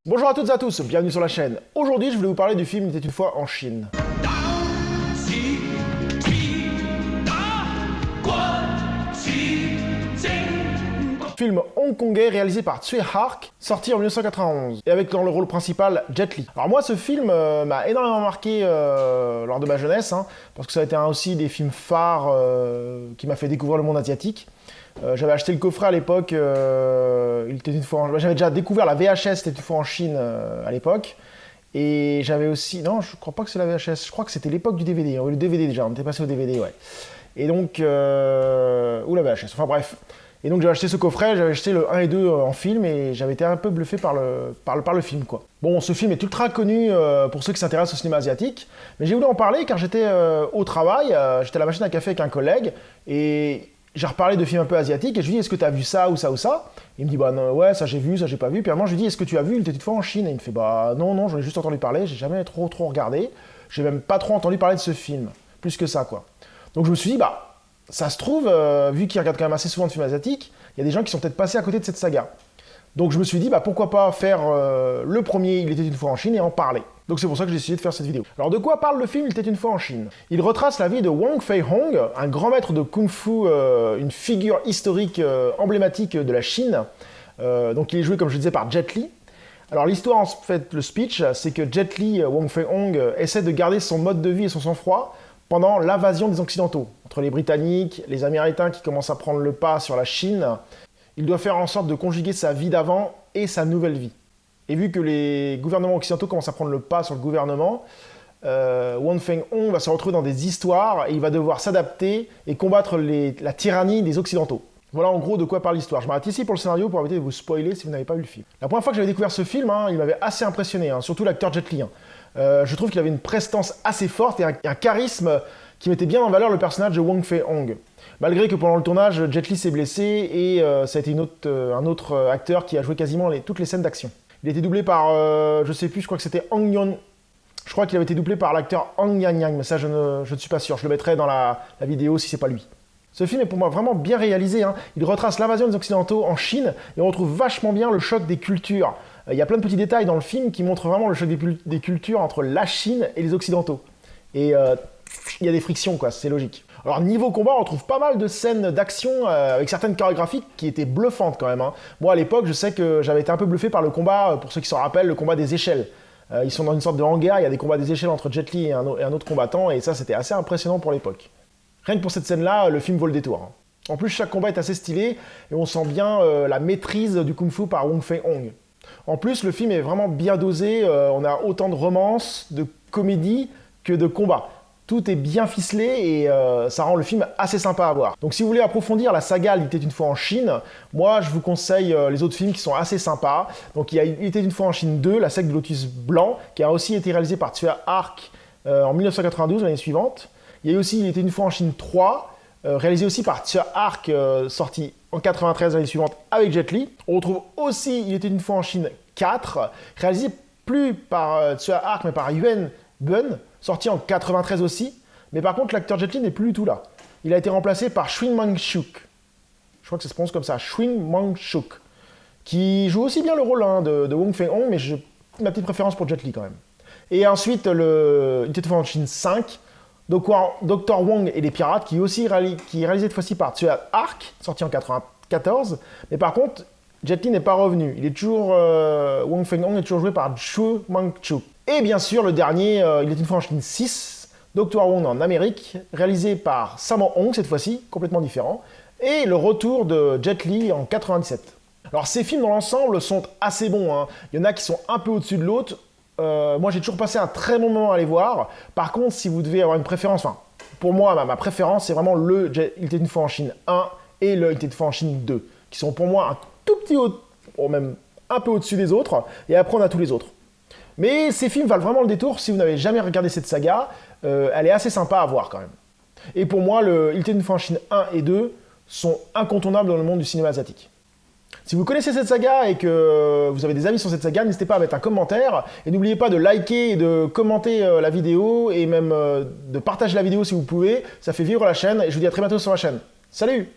Bonjour à toutes et à tous, bienvenue sur la chaîne. Aujourd'hui, je voulais vous parler du film Il était une fois en Chine. Film hongkongais réalisé par Tsui Hark, sorti en 1991, et avec dans le rôle principal Jet Li. Alors moi, ce film m'a énormément marqué lors de ma jeunesse, parce que ça a été aussi des films phares qui m'a fait découvrir le monde asiatique. J'avais acheté le coffret à l'époque, il était une fois j'avais déjà découvert la VHS, c'était une fois en Chine à l'époque. Et j'avais aussi... Non, je crois pas que c'est la VHS, je crois que c'était l'époque du DVD. Le DVD déjà, on était passé au DVD, ouais. Et donc... Ou la VHS, enfin bref. Et donc j'ai acheté ce coffret, j'avais acheté le 1 et 2 en film et j'avais été un peu bluffé par le film, quoi. Bon, ce film est ultra connu pour ceux qui s'intéressent au cinéma asiatique, mais j'ai voulu en parler car j'étais au travail, j'étais à la machine à café avec un collègue et j'ai reparlé de films un peu asiatiques et je lui dis est-ce que tu as vu ça ou ça ou ça? Il me dit bah non, ouais, ça j'ai vu, ça j'ai pas vu. Puis à un moment je lui dis est-ce que tu as vu Il était une fois en Chine? Et il me fait bah non, j'en ai juste entendu parler, j'ai jamais trop regardé, j'ai même pas trop entendu parler de ce film, plus que ça, quoi. Donc je me suis dit bah ça se trouve, vu qu'il regarde quand même assez souvent de films asiatiques, il y a des gens qui sont peut-être passés à côté de cette saga. Donc je me suis dit, bah pourquoi pas faire le premier Il était une fois en Chine et en parler. Donc c'est pour ça que j'ai décidé de faire cette vidéo. Alors de quoi parle le film Il était une fois en Chine? Il retrace la vie de Wong Fei-hung, un grand maître de kung-fu, une figure historique emblématique de la Chine. Donc il est joué, comme je le disais, par Jet Li. Alors l'histoire, en fait, le speech, c'est que Jet Li, Wong Fei-hung, essaie de garder son mode de vie et son sang-froid pendant l'invasion des Occidentaux, entre les Britanniques, les Américains qui commencent à prendre le pas sur la Chine. Il doit faire en sorte de conjuguer sa vie d'avant et sa nouvelle vie. Et vu que les gouvernements occidentaux commencent à prendre le pas sur le gouvernement, Wong Fei-hung va se retrouver dans des histoires et il va devoir s'adapter et combattre la tyrannie des Occidentaux. Voilà en gros de quoi parle l'histoire. Je m'arrête ici pour le scénario pour éviter de vous spoiler si vous n'avez pas vu le film. La première fois que j'avais découvert ce film, il m'avait assez impressionné, surtout l'acteur Jet Li. Je trouve qu'il avait une prestance assez forte et un charisme qui mettait bien en valeur le personnage de Wong Fei-hung. Malgré que pendant le tournage, Jet Li s'est blessé et ça a été un autre acteur qui a joué quasiment toutes les scènes d'action. Il a été doublé par, je sais plus, je crois que c'était Hong Yon. Je crois qu'il avait été doublé par l'acteur Hong Yang, mais ça je ne suis pas sûr. Je le mettrai dans la vidéo si c'est pas lui. Ce film est pour moi vraiment bien réalisé. Il retrace l'invasion des Occidentaux en Chine et on retrouve vachement bien le choc des cultures. Il y a plein de petits détails dans le film qui montrent vraiment le choc des cultures entre la Chine et les Occidentaux. Et il y a des frictions, quoi, c'est logique. Alors niveau combat, on retrouve pas mal de scènes d'action avec certaines chorégraphies qui étaient bluffantes quand même. Moi à l'époque, je sais que j'avais été un peu bluffé par le combat, pour ceux qui s'en rappellent, le combat des échelles. Ils sont dans une sorte de hangar, il y a des combats des échelles entre Jet Li et un autre combattant, et ça c'était assez impressionnant pour l'époque. Rien que pour cette scène-là, le film vaut le détour. En plus, chaque combat est assez stylé, et on sent bien la maîtrise du kung-fu par Wong Fei-hung. En plus, le film est vraiment bien dosé, on a autant de romance, de comédie que de combat. Tout est bien ficelé et ça rend le film assez sympa à voir. Donc si vous voulez approfondir la saga Il était une fois en Chine, moi je vous conseille les autres films qui sont assez sympas. Donc il y a Il était une fois en Chine 2, La secte du lotus blanc, qui a aussi été réalisé par Tsui Hark en 1992, l'année suivante. Il y a aussi Il était une fois en Chine 3, réalisé aussi par Tsui Hark, sorti en 93 l'année suivante avec Jet Li. On retrouve aussi Il était une fois en Chine 4, réalisé plus par Tsui Hark mais par Yuen Bun, sorti en 93 aussi. Mais par contre, l'acteur Jet Li n'est plus du tout là. Il a été remplacé par Chwin Mang-shuk. Je crois que ça se prononce comme ça, Chwin Mang-shuk, qui joue aussi bien le rôle de Wong Fei-hung, mais j'ai ma petite préférence pour Jet Li quand même. Et ensuite, Il était une fois en Chine 5, Dr. Wong et les pirates, qui est réalisé cette fois-ci par Tsui Hark, sorti en 94. Mais par contre, Jet Li n'est pas revenu. Il est toujours, Wong Fei-hung est toujours joué par Chwin Mang-shuk. Et bien sûr, le dernier, Il était une fois en Chine 6, Dr. Wong en Amérique, réalisé par Sammo Hung cette fois-ci, complètement différent. Et le retour de Jet Li en 97. Alors ces films dans l'ensemble sont assez bons. Il y en a qui sont un peu au-dessus de l'autre. Moi, j'ai toujours passé un très bon moment à les voir. Par contre, si vous devez avoir une préférence, pour moi, ma préférence, c'est vraiment Il était une fois en Chine 1 et le Il était une fois en Chine 2, qui sont pour moi un tout petit même un peu au-dessus des autres, et après on a tous les autres. Mais ces films valent vraiment le détour si vous n'avez jamais regardé cette saga, elle est assez sympa à voir quand même. Et pour moi, Il était une fois en Chine 1 et 2 sont incontournables dans le monde du cinéma asiatique. Si vous connaissez cette saga et que vous avez des avis sur cette saga, n'hésitez pas à mettre un commentaire. Et n'oubliez pas de liker et de commenter la vidéo et même de partager la vidéo si vous pouvez. Ça fait vivre la chaîne et je vous dis à très bientôt sur la chaîne. Salut!